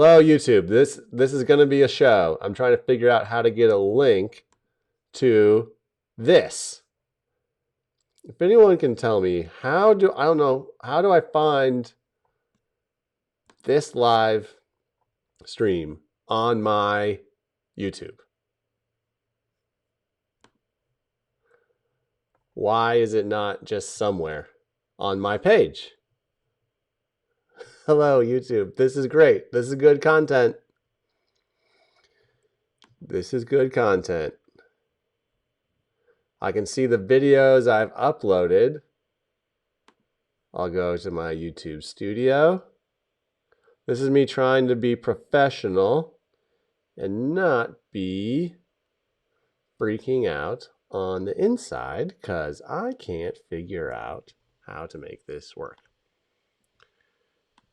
Hello, YouTube. This is going to be a show. I'm trying to figure out how to get a link to this. If anyone can tell me how do I find this live stream on my YouTube? Why is it not just somewhere on my page? Hello, YouTube. This is great. This is good content. This is good content. I can see the videos I've uploaded. I'll go to my YouTube studio. This is me trying to be professional and not be freaking out on the inside because I can't figure out how to make this work.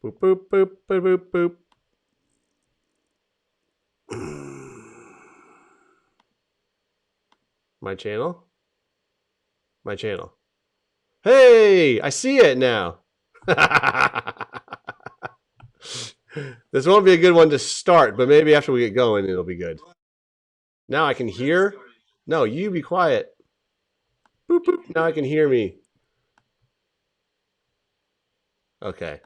Boop, boop, boop, boop, boop, boop. My channel? My channel. Hey, I see it now. This won't be a good one to start, but maybe after we get going, it'll be good. Now I can hear. No, you be quiet. Boop, boop. Now I can hear me. Okay.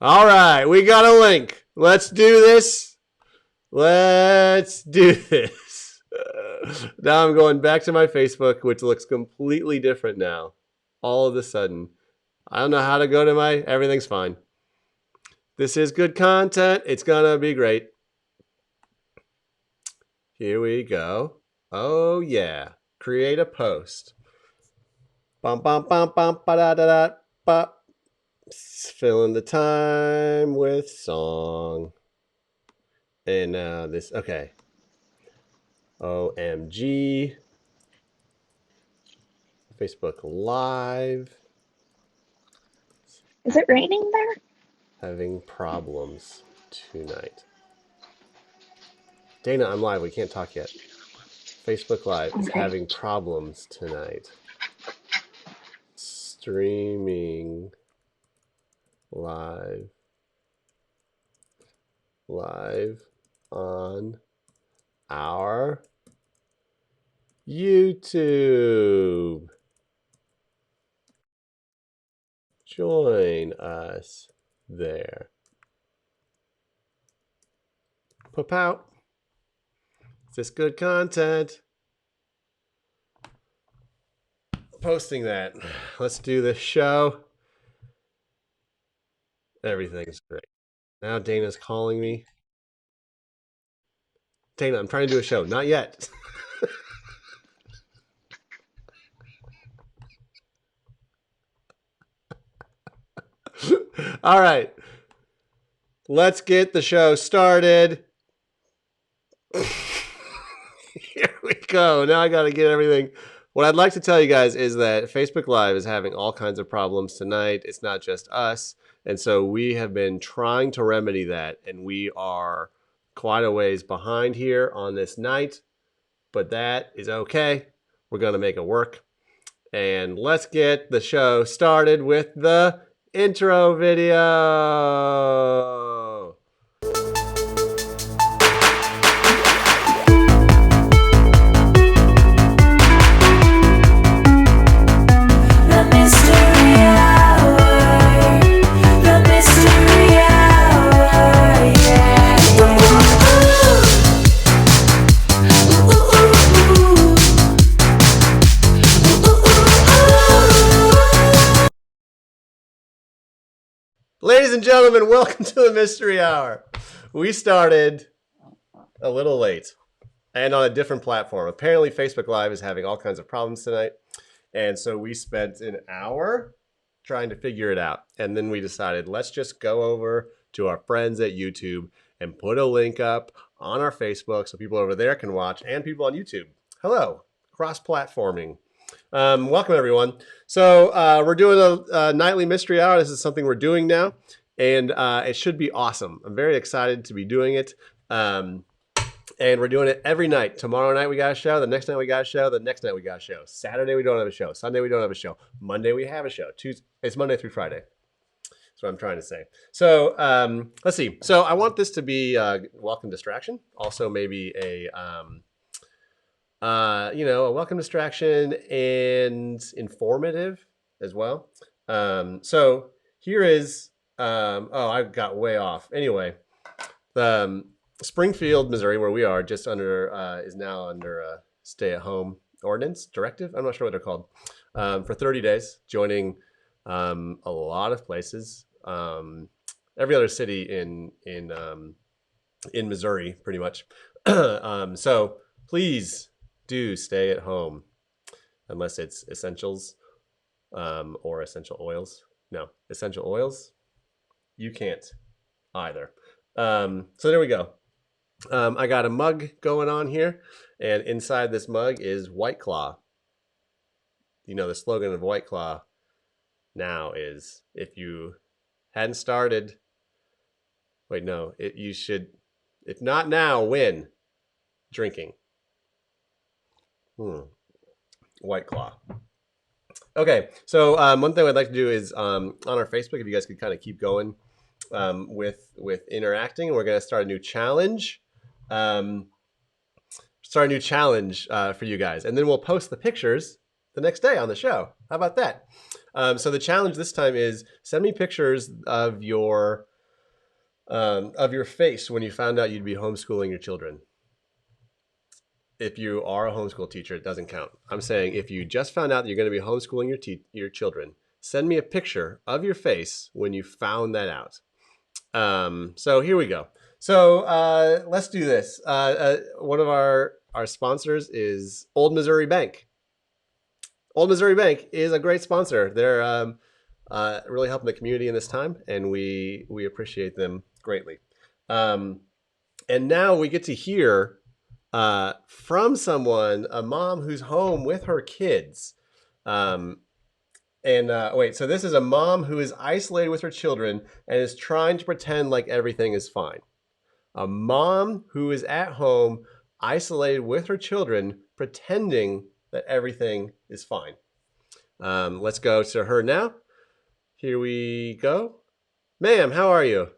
All right, we got a link. Let's do this. Let's do this. Now I'm going back to my Facebook, which looks completely different now. All of a sudden. I don't know how to go to my... Everything's fine. This is good content. It's going to be great. Here we go. Oh, yeah. Create a post. Bum, bum, bum, bum, ba da da da, ba. Fill in the time with song. And now this, okay. OMG. Facebook Live. Is it raining there? Having problems tonight. Dana, I'm live. We can't talk yet. Facebook Live is having problems tonight. Streaming live on our YouTube. Join us there. Pop out. Is this good content? Posting that. Let's do this show. Everything's great. Now Dana's calling me. Dana, I'm trying to do a show. Not yet. All right. Let's get the show started. Here we go. Now I got to get everything. What I'd like to tell you guys is that Facebook Live is having all kinds of problems tonight. It's not just us. And so we have been trying to remedy that. And we are quite a ways behind here on this night. But that is okay. We're going to make it work. And let's get the show started with the intro video. Ladies and gentlemen, welcome to the Mystery Hour. We started a little late and on a different platform. Apparently, Facebook Live is having all kinds of problems tonight. And so we spent an hour trying to figure it out. And then we decided, let's just go over to our friends at YouTube and put a link up on our Facebook so people over there can watch and people on YouTube. Hello, cross-platforming. Welcome, everyone. So we're doing a nightly mystery hour. This is something we're doing now, and it should be awesome. I'm very excited to be doing it, and we're doing it every night. Tomorrow night we got a show. The next night we got a show. The next night we got a show. Saturday we don't have a show. Sunday we don't have a show. Monday we have a show. Tuesday, it's Monday through Friday. That's what I'm trying to say. So let's see. So I want this to be a welcome distraction. Also, maybe a welcome distraction and informative as well. So here is. I got way off. Anyway, Springfield, Missouri, where we are, just under is now under a stay-at-home ordinance directive. I'm not sure what they're called. For 30 days, joining a lot of places, every other city in Missouri, pretty much. So please do stay at home, unless it's essentials or essential oils. No, essential oils, you can't either. So there we go. I got a mug going on here, and inside this mug is White Claw. You know, the slogan of White Claw now is, if you hadn't started, you should, if not now, when? Drinking. White Claw. Okay, so one thing I'd like to do is on our Facebook, if you guys could kind of keep going with interacting, we're going to start a new challenge. For you guys, and then we'll post the pictures the next day on the show. How about that? So the challenge this time is send me pictures of your face when you found out you'd be homeschooling your children. If you are a homeschool teacher, it doesn't count. I'm saying if you just found out that you're going to be homeschooling your children, send me a picture of your face when you found that out. So here we go. So let's do this. One of our sponsors is Old Missouri Bank. Old Missouri Bank is a great sponsor. They're really helping the community in this time, and we appreciate them greatly. And now we get to hear from someone, a mom who's home with her kids. So this is a mom who is isolated with her children and is trying to pretend like everything is fine. A mom who is at home, isolated with her children, pretending that everything is fine. Let's go to her now. Here we go. Ma'am, how are you?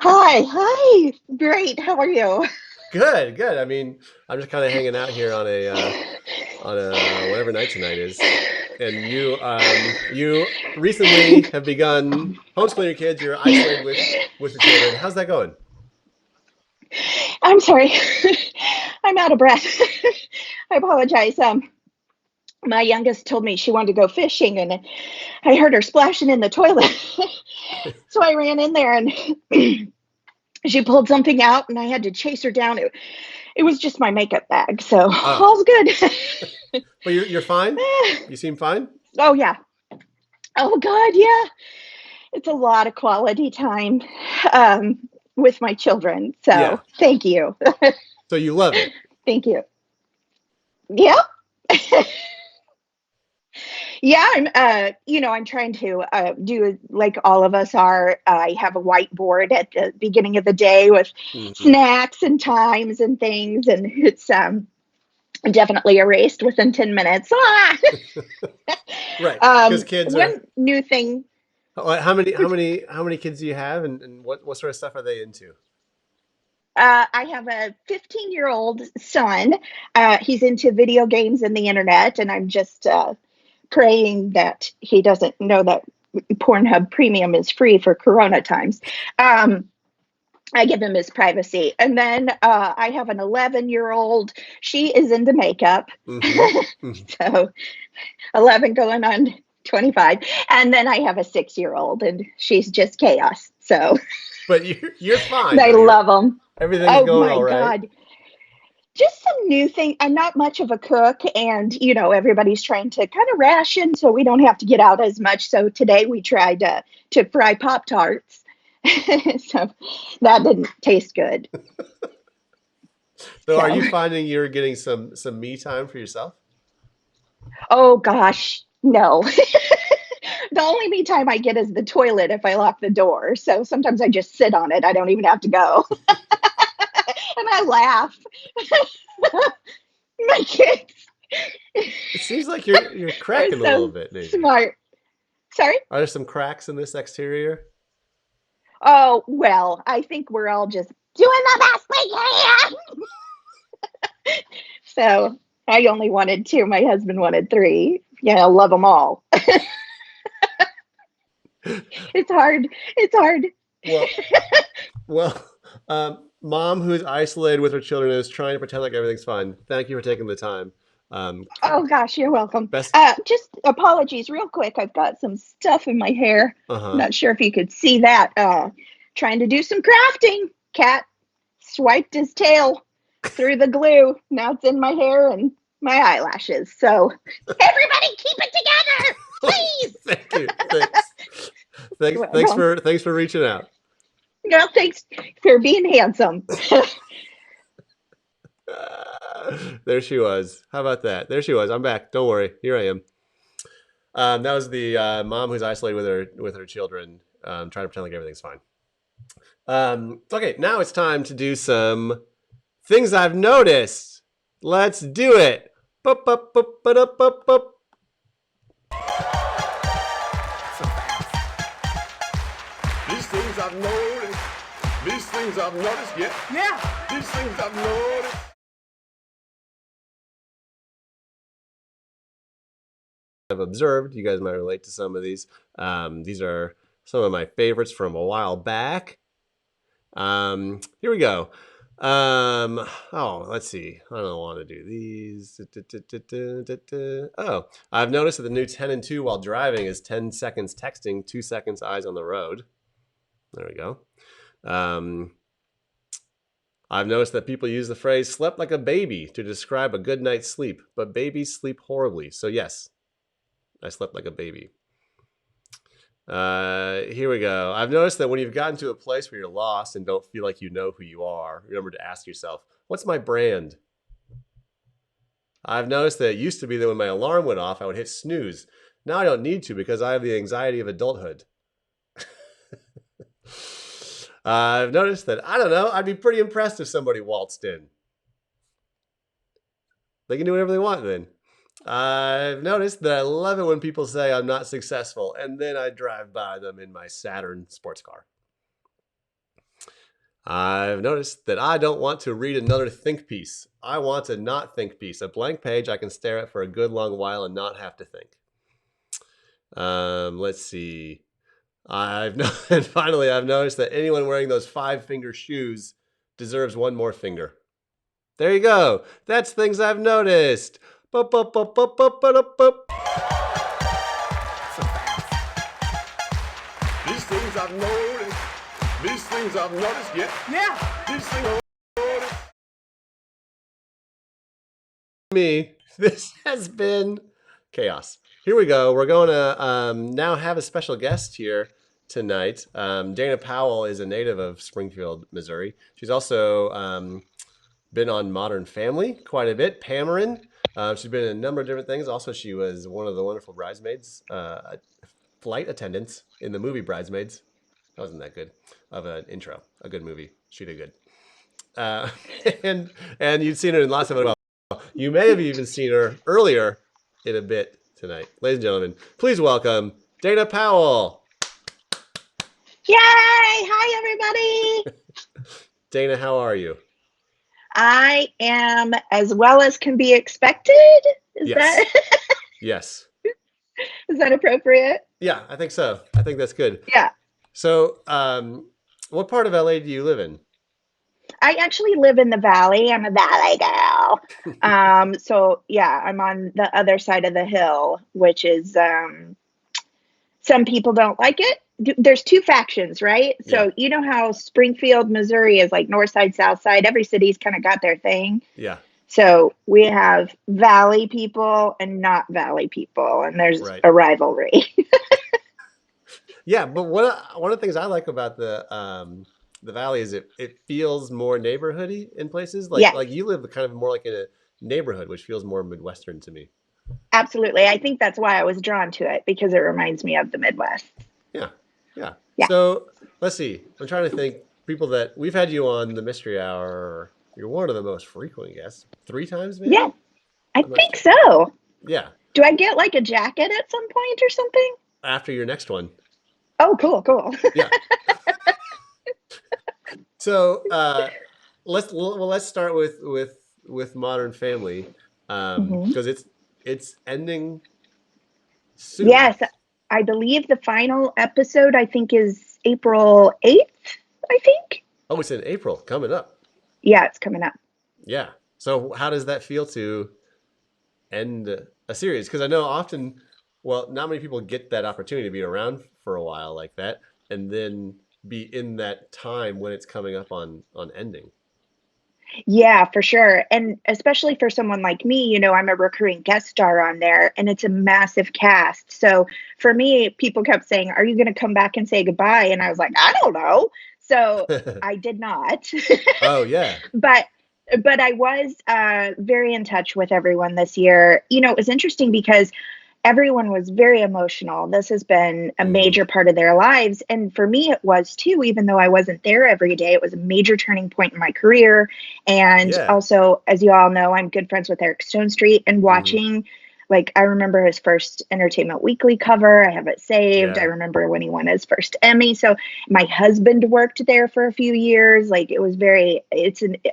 Hi. Great. How are you? Good. I mean, I'm just kind of hanging out here on a whatever night tonight is. And you recently have begun homeschooling your kids. You're isolated with the children. How's that going? I'm sorry. I'm out of breath. I apologize. My youngest told me she wanted to go fishing, and I heard her splashing in the toilet. So I ran in there, and she pulled something out, and I had to chase her down. It was just my makeup bag, so all's good. But you're fine? You seem fine? Oh, yeah. Oh, God, yeah. It's a lot of quality time with my children. So Yeah. Thank you. So you love it. Thank you. Yeah. Yeah, I'm trying to do like all of us are. I have a whiteboard at the beginning of the day with snacks and times and things, and it's definitely erased within 10 minutes. Right, because kids are. One new thing. How many kids do you have, and what sort of stuff are they into? I have a 15-year-old son. He's into video games and the internet, and I'm just praying that he doesn't know that Pornhub Premium is free for Corona times. I give him his privacy. And then I have an 11-year-old. She is into makeup. So 11 going on 25. And then I have a 6-year-old, and she's just chaos. So, but you're fine. I love them. Everything's going all right. Oh my God. Just some new thing. I'm not much of a cook, and everybody's trying to kind of ration so we don't have to get out as much. So today we tried to fry Pop-Tarts. So that didn't taste good. So are you finding you're getting some me time for yourself? Oh gosh, no. The only me time I get is the toilet if I lock the door. So sometimes I just sit on it. I don't even have to go. And I laugh. My kids. It seems like you're cracking a little bit, maybe. Smart. Sorry? Are there some cracks in this exterior? Oh, well, I think we're all just doing the best we can. So I only wanted two. My husband wanted three. Yeah, I love them all. It's hard. It's hard. Well, mom who's isolated with her children is trying to pretend like everything's fine. Thank you for taking the time. Um, Oh gosh, you're welcome. best. Just apologies, real quick. I've got some stuff in my hair. Uh-huh. Not sure if you could see that. Trying to do some crafting. Cat swiped his tail through the glue. Now it's in my hair and my eyelashes. So everybody keep it together, please. Thank you. Thanks for reaching out. No, thanks for being handsome. There she was. How about that? There she was. I'm back. Don't worry. Here I am. That was the mom who's isolated with her children, trying to pretend like everything's fine. Okay, now it's time to do some things I've noticed. Let's do it. Bup, bup, bup, ba-dup, bup, bup. These things I've noticed. These things I've noticed. Yeah. These things I've noticed. I've observed. You guys might relate to some of these. These are some of my favorites from a while back. Here we go. Let's see. I don't want to do these. Oh, I've noticed that the new 10 and 2 while driving is 10 seconds texting, 2 seconds eyes on the road. There we go. I've noticed that people use the phrase slept like a baby to describe a good night's sleep, but babies sleep horribly. So yes, I slept like a baby. Here we go. I've noticed that when you've gotten to a place where you're lost and don't feel like you know who you are, remember to ask yourself, what's my brand? I've noticed that it used to be that when my alarm went off, I would hit snooze. Now I don't need to because I have the anxiety of adulthood. I've noticed that, I don't know, I'd be pretty impressed if somebody waltzed in. They can do whatever they want then. I've noticed that I love it when people say I'm not successful, and then I drive by them in my Saturn sports car. I've noticed that I don't want to read another think piece. I want a not think piece, a blank page I can stare at for a good long while and not have to think. Let's see. And finally, I've noticed that anyone wearing those 5-finger shoes deserves one more finger. There you go. That's things I've noticed. Bup, bup, bup, bup, bup, bup, bup. These things I've noticed. These things I've noticed. Yeah. These things I've noticed. Me, this has been chaos. Here we go. We're going to now have a special guest here tonight. Dana Powell is a native of Springfield, Missouri. She's also been on Modern Family quite a bit. Pamarin. She's been in a number of different things. Also, she was one of the wonderful bridesmaids, flight attendants in the movie Bridesmaids. That wasn't that good of an intro. A good movie. She did good. And you'd seen her in lots of other. You may have even seen her earlier in a bit tonight. Ladies and gentlemen, please welcome Dana Powell. Yay! Hi, everybody. Dana, how are you? I am as well as can be expected. Yes. Yes. Is that appropriate? Yeah, I think so. I think that's good. Yeah. So, what part of LA do you live in? I actually live in the Valley. I'm a Valley girl. So yeah, I'm on the other side of the hill, which is some people don't like it. There's two factions, right? So Yeah. you know how Springfield, Missouri is like north side, south side. Every city's kind of got their thing. Yeah. So we have Valley people and not Valley people, and there's Right. a rivalry. Yeah, but one of the things I like about the Valley is it feels more neighborhoody in places. Yes. Like you live kind of more like in a neighborhood, which feels more Midwestern to me. Absolutely. I think that's why I was drawn to it, because it reminds me of the Midwest. Yeah. Yeah. Yeah. So let's see. I'm trying to think people that we've had you on the Mystery Hour. You're one of the most frequent guests. 3 times maybe? Yeah, I I'm not think sure. so. Yeah. Do I get like a jacket at some point or something? after your next one. Oh, cool. Yeah. So let's start with Modern Family, Hmm. because it's ending soon. Yes, I believe the final episode, I think, is April 8th, I think. Oh, it's in April coming up. Yeah, it's coming up. Yeah. So how does that feel to end a series? Because I know often, well, not many people get that opportunity to be around for a while like that, and then be in that time when it's coming up on ending. Yeah, for sure. And especially for someone like me, I'm a recurring guest star on there and it's a massive cast. So for me, people kept saying, "Are you going to come back and say goodbye?" And I was like, "I don't know." So I did not. Oh yeah. but I was very in touch with everyone this year. It was interesting because everyone was very emotional. This has been a Hmm. major part of their lives. And for me, it was too, even though I wasn't there every day. It was a major turning point in my career. And Yeah. also, as you all know, I'm good friends with Eric Stone Street and Hmm. watching. Like, I remember his first Entertainment Weekly cover. I have it saved. I Yeah. remember when he won his first Emmy. So, my husband worked there for a few years. Like, it was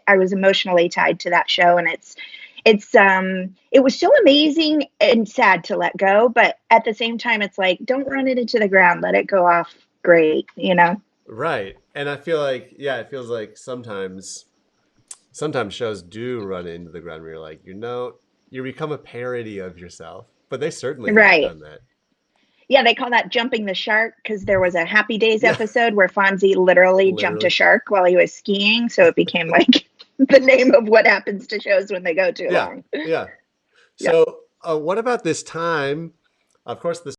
I was emotionally tied to that show. And it was so amazing and sad to let go, but at the same time it's like, don't run it into the ground, let it go off great. Right. And I feel like, yeah, it feels like sometimes shows do run into the ground where you're like, you become a parody of yourself. But they certainly have Right. done that. Yeah, they call that jumping the shark because there was a Happy Days Yeah, episode where Fonzie literally jumped a literally. shark while he was skiing, so it became like the name of what happens to shows when they go too Yeah, long. yeah. Yeah. So, what about this time? Of course, this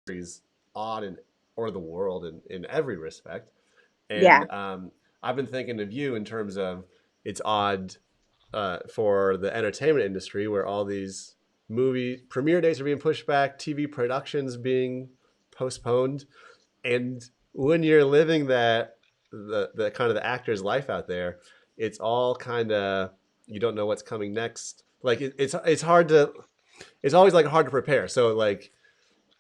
is odd or the world in every respect. Yeah. And I've been thinking of you in terms of it's odd for the entertainment industry where all these movie premiere dates are being pushed back, TV productions being postponed, and when you're living the kind of the actor's life out there, it's all kind of, you don't know what's coming next. Like it's hard to, it's always like hard to prepare. So like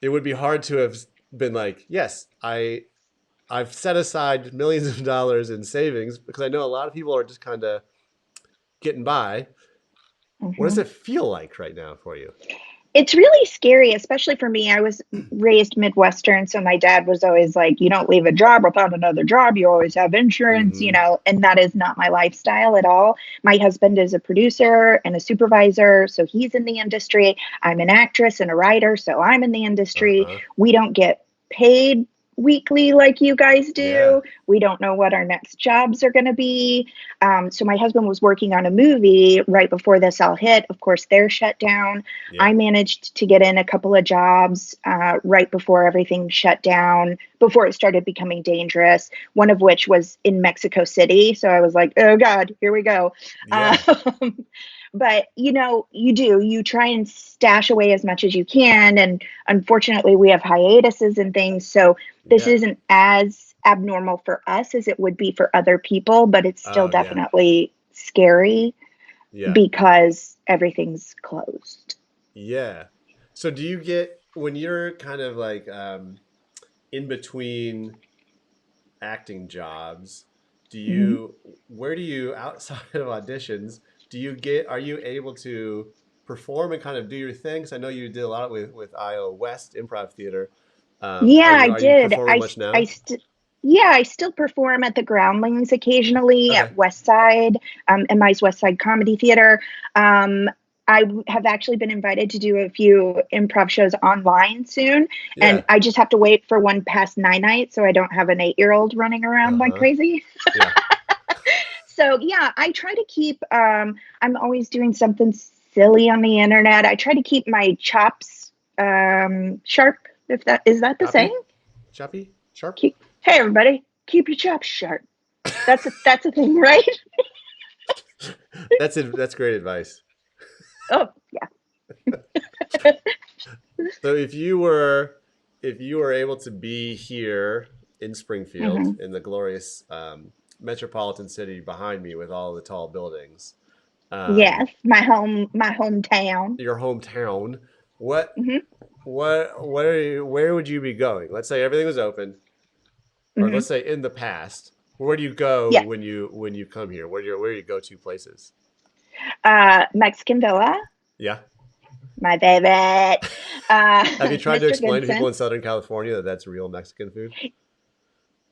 it would be hard to have been like, yes, I've set aside millions of dollars in savings, because I know a lot of people are just kind of getting by. What does Mhm. it feel like right now for you? It's really scary, especially for me. I was raised Midwestern, so my dad was always like, "You don't leave a job without another job. You always have insurance, Mm-hmm. and that is not my lifestyle at all. My husband is a producer and a supervisor, so he's in the industry. I'm an actress and a writer, so I'm in the industry. Uh-huh. We don't get paid weekly like you guys Yeah. do. We don't know what our next jobs are going to be. So my husband was working on a movie right before this all hit. Of course, they're shut down. Yeah. I managed to get in a couple of jobs right before everything shut down, before it started becoming dangerous, one of which was in Mexico City. So I was like, oh God, here we go. Yeah. But you try and stash away as much as you can. And unfortunately, we have hiatuses and things. So this Yeah. isn't as abnormal for us as it would be for other people, but it's still Oh yeah. definitely scary Yeah. because everything's closed. Yeah. So do you get, when you're kind of like in between acting jobs, do Mhm. you, where do you, outside of auditions, are you able to perform and kind of do your things? I know you did a lot with IO West Improv Theater. Yeah, I Are you did. performing much now? Yeah, I still perform at the Groundlings occasionally Okay. at West Side, MI's West Side Comedy Theater. Um, have actually been invited to do a few improv shows online soon, and Yeah. I just have to wait for one past 9 nights so I don't have an 8-year-old running around like Uh-huh. crazy. Yeah. So yeah, I try to keep. I'm always doing something silly on the internet. I try to keep my chops sharp. If that is that the Choppy? saying? Choppy? Sharp? Keep, hey everybody, keep your chops sharp. That's a thing, right? That's it. That's great advice. Oh yeah. So if you were able to be here in Springfield, Hmm. in the glorious metropolitan city behind me with all the tall buildings, um, Yes, my hometown. your hometown, What hmm what are you, where would you be going? Let's say everything was open, or hmm let's say in the past. Where do you go Yeah. when you come here? Where are your go-to places? Mexican Villa, Yeah. my favorite. Have you tried to Mr. explain to people Goodson. in Southern California that that's real Mexican food?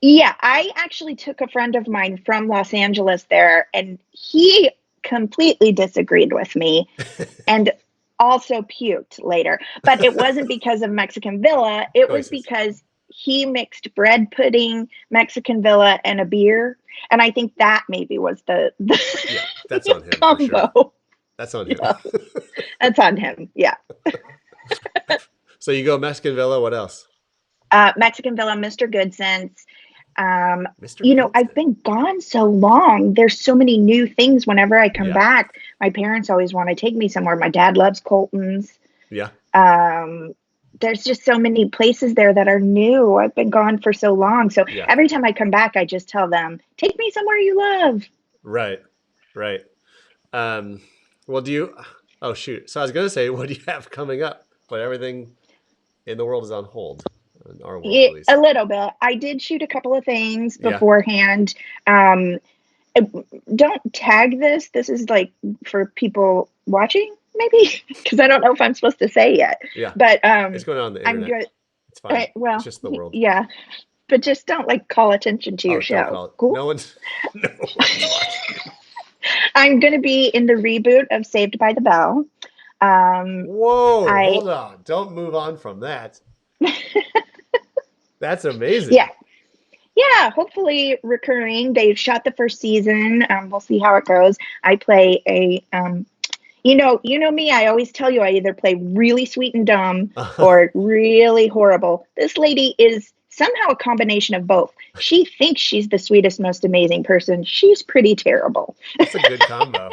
Yeah, I actually took a friend of mine from Los Angeles there, and he completely disagreed with me and also puked later. But it wasn't because of Mexican Villa, it was Choices. because he mixed bread pudding, Mexican Villa, and a beer. And I think that maybe was the Yeah, that's on him for sure. combo. That's on him. Yeah, that's on him. Yeah. So you go Mexican Villa. What else? Mexican Villa, Mr. Goodson's. Mr. I've Goodson. been gone so long. There's so many new things whenever I come Yeah. back. My parents always want to take me somewhere. My dad loves Colton's. Yeah. There's just so many places there that are new. I've been gone for so long. So Yeah. every time I come back, I just tell them, take me somewhere you love. Right. Right. Um, well, do you? Oh shoot! So I was gonna say, what do you have coming up? But everything in the world is on hold. In our world, at least. A little bit. I did shoot a couple of things Yeah. beforehand. Um, don't tag this. This is like for people watching, maybe, because I don't know if I'm supposed to say yet. Yeah. But It's going on the I'm internet. good. It's fine. Well, It's just the world. yeah, but just don't like call attention to your Oh, don't show. call it. Cool. No one's watching. I'm going to be in the reboot of Saved by the Bell. Whoa! Hold on. Don't move on from that. That's amazing. Yeah. Yeah, hopefully recurring. They've shot the first season. We'll see how it goes. I play a, you know me. I always tell you I either play really sweet and dumb or really horrible. This lady is somehow a combination of both. She thinks she's the sweetest, most amazing person. She's pretty terrible. That's a good combo.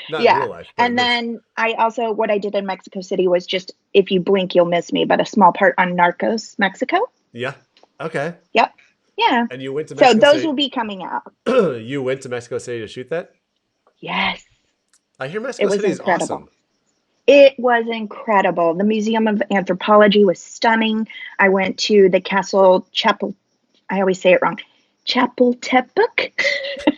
Not in Yeah. real life. but And it is. then I also, what I did in Mexico City was just, if you blink, you'll miss me, but a small part on Narcos, Mexico. Yeah. Okay. Yep. Yeah. And you went to So Mexico those City. will be coming out. You went to Mexico City to shoot that? Yes. I hear Mexico was City is incredible. awesome. It was incredible. The Museum of Anthropology was stunning. I went to the Castle Chapel. I always say it wrong. Chapultepec,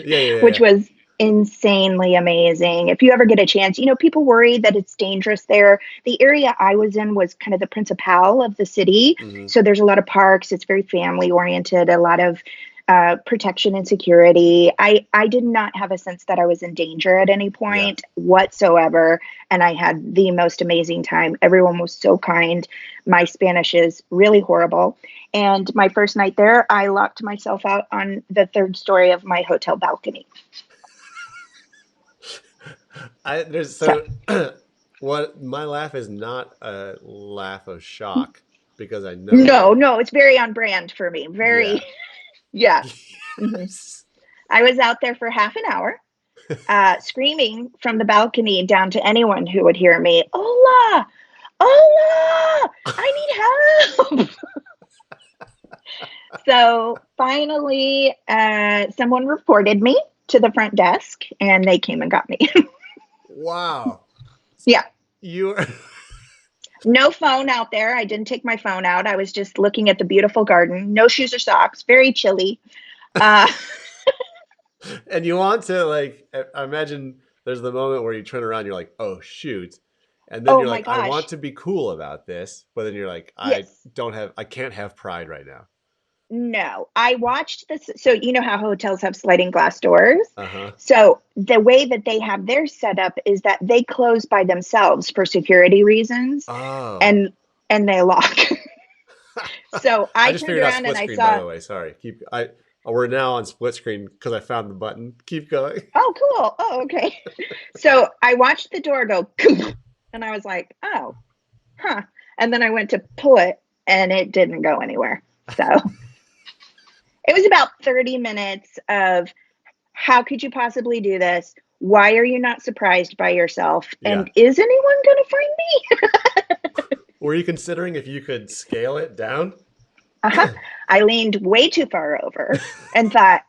Yeah. which was insanely amazing. If you ever get a chance, people worry that it's dangerous there. The area I was in was kind of the principal of the city. Mhm. So there's a lot of parks. It's very family oriented, a lot of protection and security. I did not have a sense that I was in danger at any point whatsoever. And I had the most amazing time. Everyone was so kind. My Spanish is really horrible. And my first night there, I locked myself out on the third story of my hotel balcony. What my laugh is not a laugh of shock because I know. No, it's very on brand for me. Very, yeah. Mhm. I was out there for half an hour, screaming from the balcony down to anyone who would hear me. Hola, I need help. So finally, someone reported me to the front desk, and they came and got me. Wow. Yeah. You. No phone out there. I didn't take my phone out. I was just looking at the beautiful garden. No shoes or socks. Very chilly. And you want to I imagine there's the moment where you turn around, you're like, oh shoot, and then Oh you're my like, I want gosh. to be cool about this, but then you're like, Yes. I can't have pride right now. No, I watched this. So you know how hotels have sliding glass doors? Uh-huh. So the way that they have theirs set up is that they close by themselves for security reasons, Oh. and they lock. So I just turned figured out around split and I screen, by the saw, way. Sorry. We're now on split screen because I found the button. Keep going. oh, cool. Oh, okay. So I watched the door go, and I was like, oh, huh. And then I went to pull it, and it didn't go anywhere. So it was about 30 minutes of, how could you possibly do this? Why are you not surprised by yourself? And is anyone going to find me? Were you considering if you could scale it down? I leaned way too far over and thought,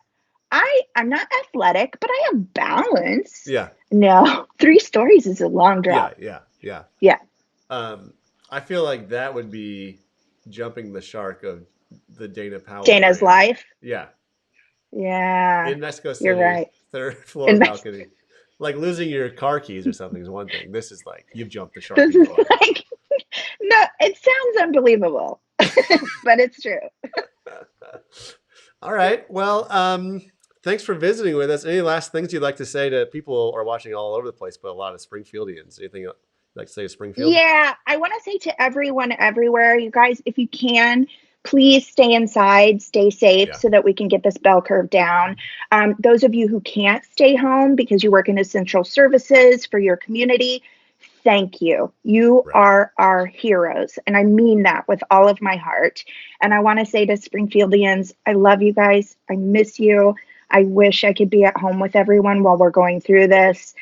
I'm not athletic, but I have balance. Yeah. No, 3 stories is a long drop. Yeah. Yeah. I feel like that would be jumping the shark of the Dana Powell. Dana's brand. life. Yeah. Yeah. In Mexico City, You're right. third floor In balcony. Like losing your car keys or something is one thing. This is like you've jumped the shark. This in is your life. like, no, it sounds unbelievable, but it's true. All right. Well, thanks for visiting with us. Any last things you'd like to say to people who are watching all over the place, but a lot of Springfieldians? Anything you'd like to say to Springfield? Yeah, I want to say to everyone everywhere, you guys, if you can, please stay inside, stay safe Yeah. so that we can get this bell curve down. Those of you who can't stay home because you work in essential services for your community, thank you. You Right. are our heroes. And I mean that with all of my heart. And I want to say to Springfieldians, I love you guys. I miss you. I wish I could be at home with everyone while we're going through this.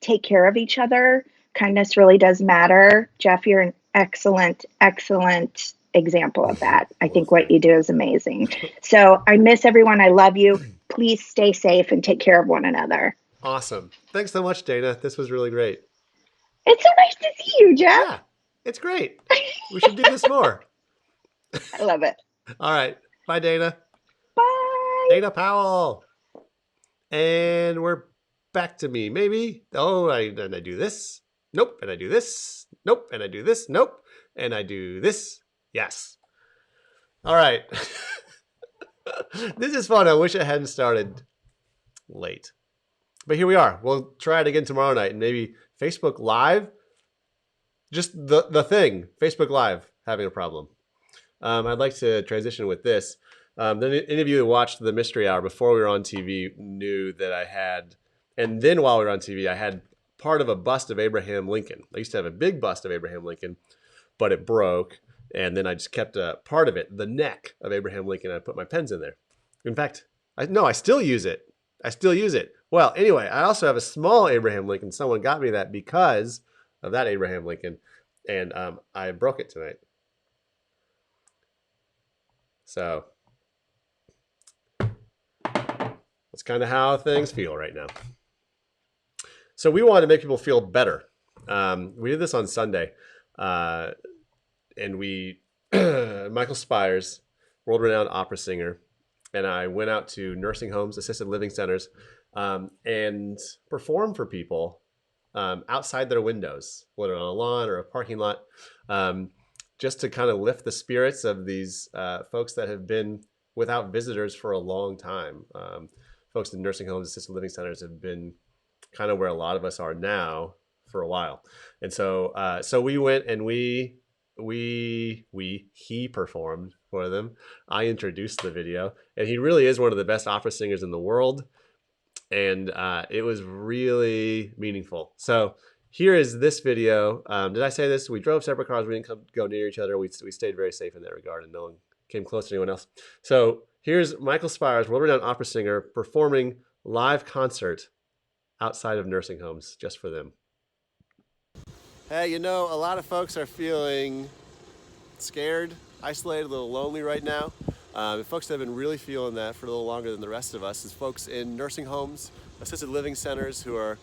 Take care of each other. Kindness really does matter. Jeff, you're an excellent, excellent example of that. I think what you do is amazing. So I miss everyone. I love you. Please stay safe and take care of one another. Awesome. Thanks so much, Dana. This was really great. It's so nice to see you, Jeff. Yeah, it's great. We should do this more. I love it. All right. Bye, Dana. Bye. Dana Powell. And we're back to me. Maybe. Oh, and I do this. Nope. And I do this. Nope. And I do this. Nope. And I do this. Yes. All right. This is fun. I wish I hadn't started late. But here we are. We'll try it again tomorrow night. And maybe Facebook Live. Just the thing. Facebook Live having a problem. I'd like to transition with this. Any of you who watched the Mystery Hour before we were on TV knew that I had, and then while we were on TV, I had part of a bust of Abraham Lincoln. I used to have a big bust of Abraham Lincoln, but it broke. And then I just kept a part of it, the neck of Abraham Lincoln. I put my pens in there. In fact, I still use it. Well, anyway, I also have a small Abraham Lincoln. Someone got me that because of that Abraham Lincoln. And I broke it tonight. So that's kind of how things feel right now. So we wanted to make people feel better. We did this on Sunday. And we, Michael Spires, world-renowned opera singer, and I went out to nursing homes, assisted living centers, and performed for people outside their windows, whether on a lawn or a parking lot, just to kind of lift the spirits of these folks that have been without visitors for a long time. Folks in nursing homes, assisted living centers have been kind of where a lot of us are now for a while. And so we went and he performed for them. I introduced the video, and he really is one of the best opera singers in the world. And it was really meaningful. So here is this video. Did I say this? We drove separate cars. We didn't go near each other. We stayed very safe in that regard, and no one came close to anyone else. So here's Michael Spires, world-renowned opera singer, performing live concert outside of nursing homes just for them. Hey, a lot of folks are feeling scared, isolated, a little lonely right now. Folks that have been really feeling that for a little longer than the rest of us is folks in nursing homes, assisted living centers who aren't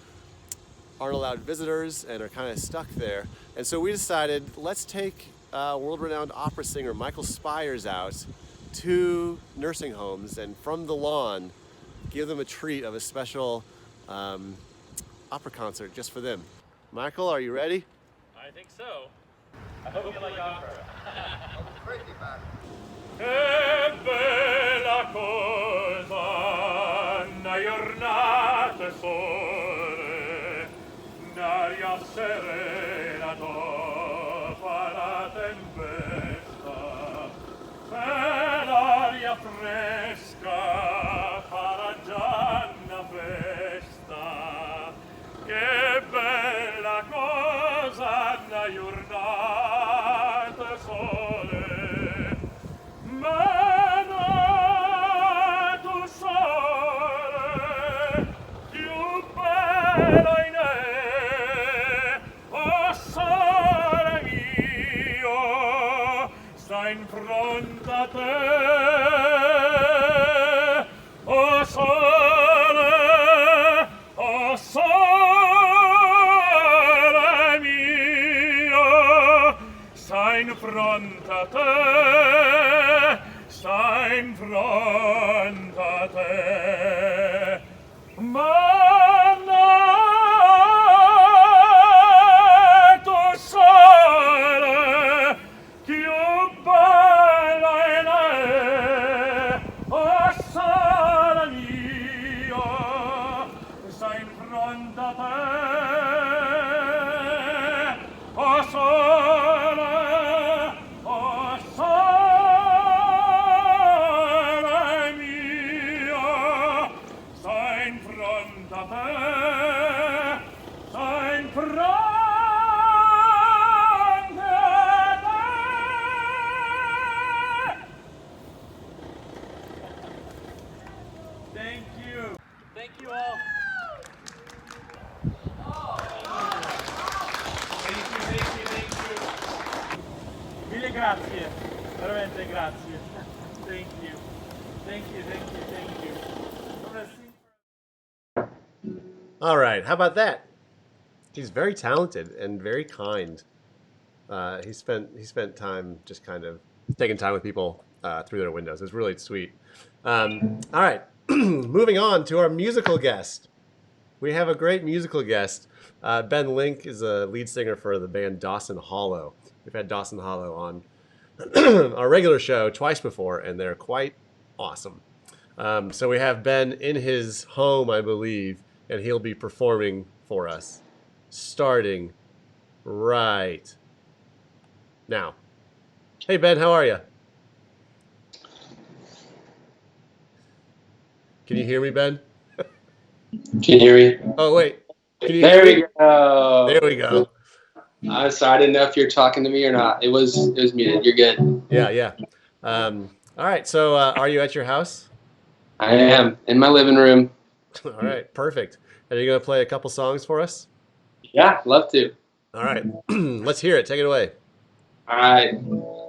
allowed visitors and are kind of stuck there. And so we decided, let's take world-renowned opera singer Michael Spires out to nursing homes and from the lawn, give them a treat of a special opera concert just for them. Michael, are you ready? I think so. I hope you like opera. Crazy about it. Che bella cosa, una giornata sole, un'aria serena dopo la tempesta, e l'aria fresca farà già una festa. Che bella cosa, una giornata sole, ma tu sole, più bello in me, oh sole mio, sta in fronte a te, oh sole mio. fronte a te, sta in fronte a te. Ma nato sole più bella in lei, oh sole mia, sta in fronte a te, oh sole, oh sole mia, sta in fronte a te, sta in fronte a te. Thank you. Thank you all. Thank you. Mille grazie. Veramente grazie. Thank you. Thank you. All right, how about that? He's very talented and very kind. He spent time just kind of taking time with people through their windows. It's really sweet. All right, moving on to our musical guest. We have a great musical guest. Ben Link is a lead singer for the band Dawson Hollow. We've had Dawson Hollow on our regular show twice before, and they're quite awesome. So we have Ben in his home, I believe, and he'll be performing for us starting right now. Hey, Ben, how are you? Can you hear me, Ben? Can you hear me? Oh, wait. Can you There hear we me? go. There we go. I'm sorry, I didn't know if you were talking to me or not. It was muted. You're good. Yeah. All right. So, are you at your house? I am in my living room. All right. Perfect. Are you going to play a couple songs for us? Yeah, love to. All right. Let's hear it. Take it away. All right. I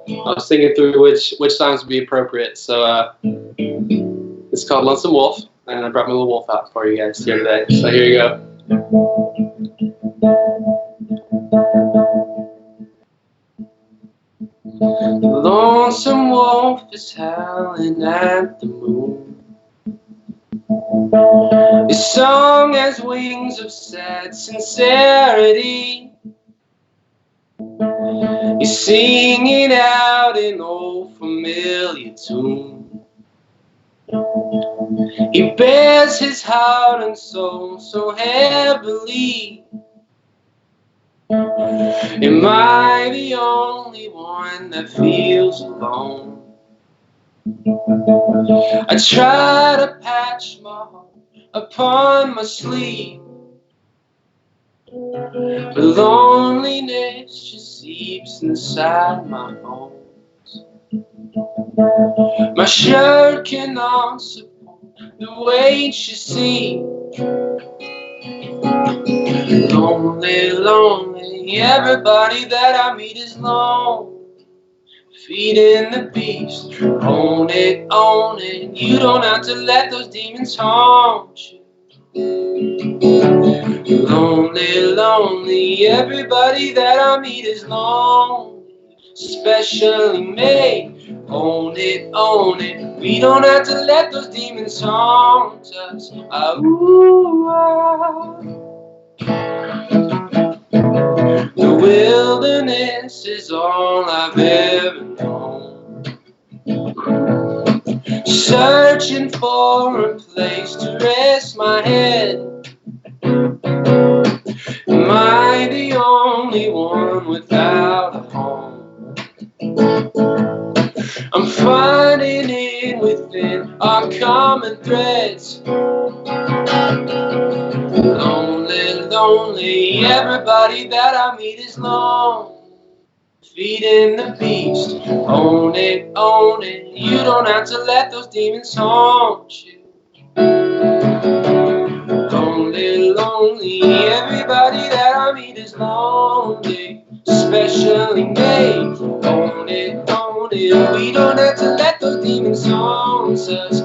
was thinking through which songs would be appropriate. So it's called Lonesome Wolf, and I brought my little wolf out for you guys here today. So here you go. The lonesome wolf is howling at the moon. His song has wings of sad sincerity. He's singing out an old familiar tune. He bears his heart and soul so heavily. Am I the only one that feels alone? I try to patch my heart upon my sleeve, but loneliness just seeps inside my bones. My shirt cannot support the weight you see. Lonely, everybody that I meet is lonely. Feeding the beast, own it, you don't have to let those demons haunt you. Lonely, everybody that I meet is lonely. Specially made, own it, we don't have to let those demons haunt us. The wilderness is all I've ever known. Searching for a place to rest my head. Am I the only one without a home? I'm finding it within our common threads. Lonely, everybody that I meet is lonely. Feeding the beast, own it, you don't have to let those demons haunt you. Lonely, everybody that I meet is lonely. Specially made, own it, we don't have to let those demons haunt us.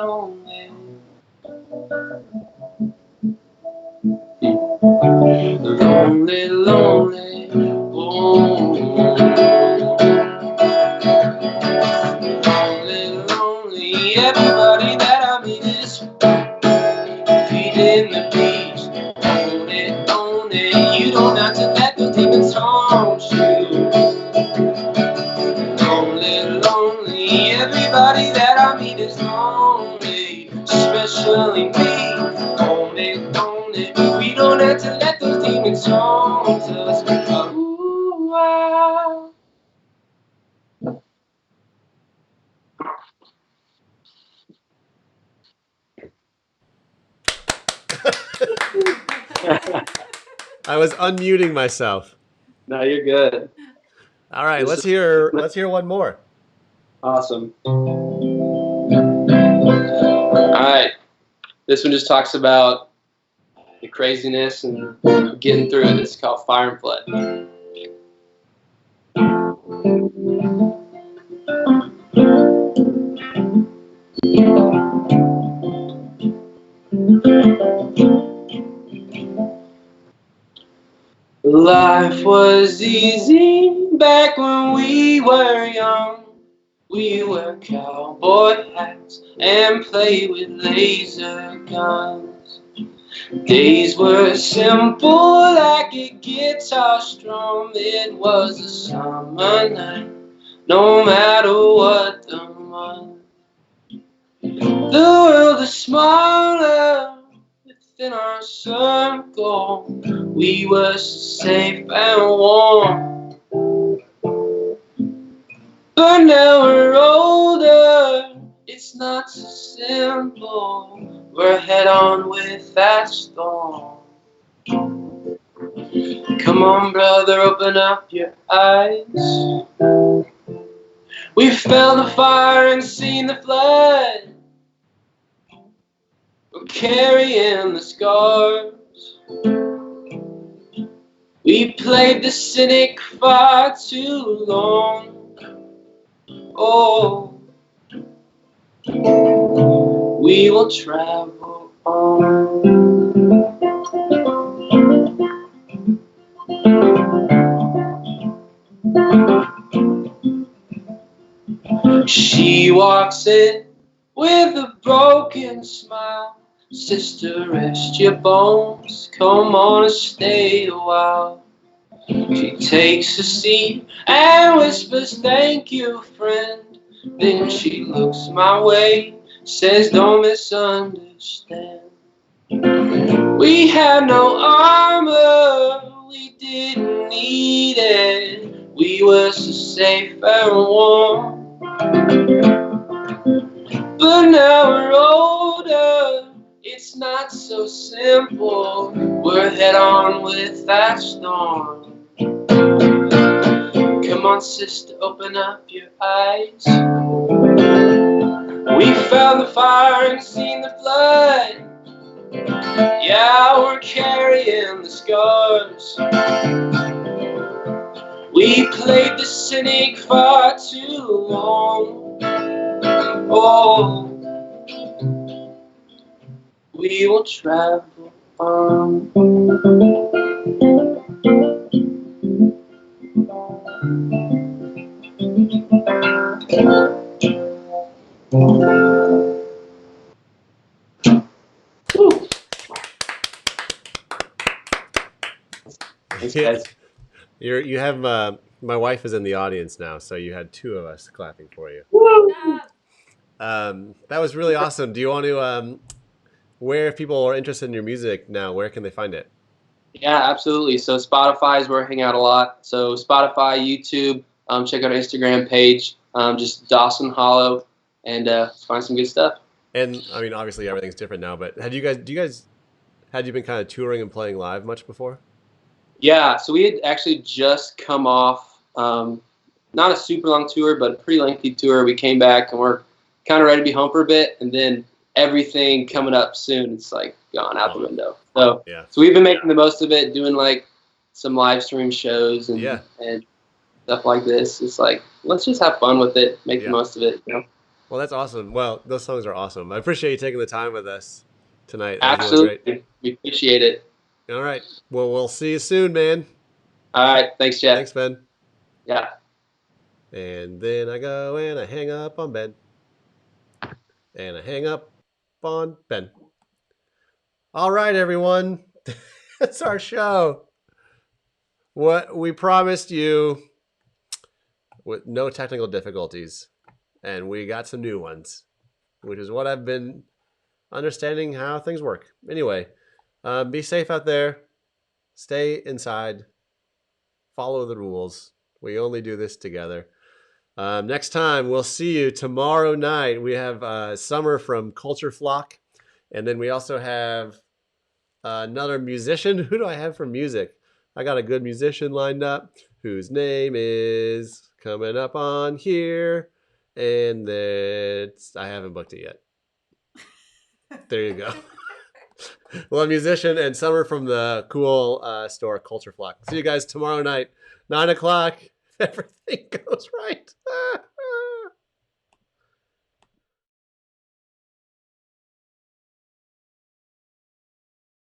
lonely. Lonely, lonely, oh. Lonely, lonely, everybody that I meet is feeding the beast. Own it, you don't have to let the demons haunt you. Lonely, lonely, everybody that I meet is lonely, especially me. Own it, we don't have to let those demons haunt us. Ooh, ah. I was unmuting myself. No, you're good. All right, let's hear one more. Awesome. All right. This one just talks about the craziness and getting through it. It's called Fire and Flood. Life was easy back when we were young. We wear cowboy hats and play with laser guns. Days were simple like a guitar strum. It was a summer night, no matter what the month. The world is smaller within our circle. We were safe and warm. But now we're older, it's not so simple. We're head on with that storm. Come on, brother, open up your eyes. We've felt the fire and seen the flood. We're carrying the scars. We played the cynic far too long. Oh, we will travel on. She walks in with a broken smile. Sister, rest your bones, come on and stay a while. She takes a seat and whispers, thank you, friend. Then she looks my way, says, don't misunderstand. We had no armor, we didn't need it. We were so safe and warm. But now we're older, it's not so simple. We're head on with that storm. Come on, sister, open up your eyes. We found the fire and seen the flood. Yeah, we're carrying the scars. We played the cynic far too long. Oh, we will travel on. Thanks, guys. You have my wife is in the audience now, so you had two of us clapping for you. That was really awesome. Do you want to where if people are interested in your music now, where can they find it? Yeah, absolutely. So Spotify is where I hang out a lot. So Spotify, YouTube, check out our Instagram page, just Dawson Hollow, and find some good stuff. And I mean, obviously everything's different now, but had you been kind of touring and playing live much before? Yeah, so we had actually just come off, not a super long tour, but a pretty lengthy tour. We came back and we're kind of ready to be home for a bit, and then everything coming up soon, it's like gone out the window. So, yeah. So we've been making the most of it, doing like some live stream shows and stuff like this. It's like, let's just have fun with it, make the most of it, you know? Well, that's awesome. Well, those songs are awesome. I appreciate you taking the time with us tonight. That was really great. Absolutely. We appreciate it. All right. Well, we'll see you soon, man. All right. Thanks, Jeff. Thanks, Ben. Yeah. And then I go and I hang up on Ben. And I hang up on Ben. All right, everyone. That's our show. What we promised you with no technical difficulties. And we got some new ones, which is what I've been understanding how things work. Anyway, be safe out there. Stay inside. Follow the rules. We only do this together. Next time, we'll see you tomorrow night. We have Summer from Culture Flock. And then we also have another musician. Who do I have for music? I got a good musician lined up whose name is coming up on here. And I haven't booked it yet. There you go. Well, a musician and Summer from the cool store Culture Flock. See you guys tomorrow night, 9 o'clock. Everything goes right.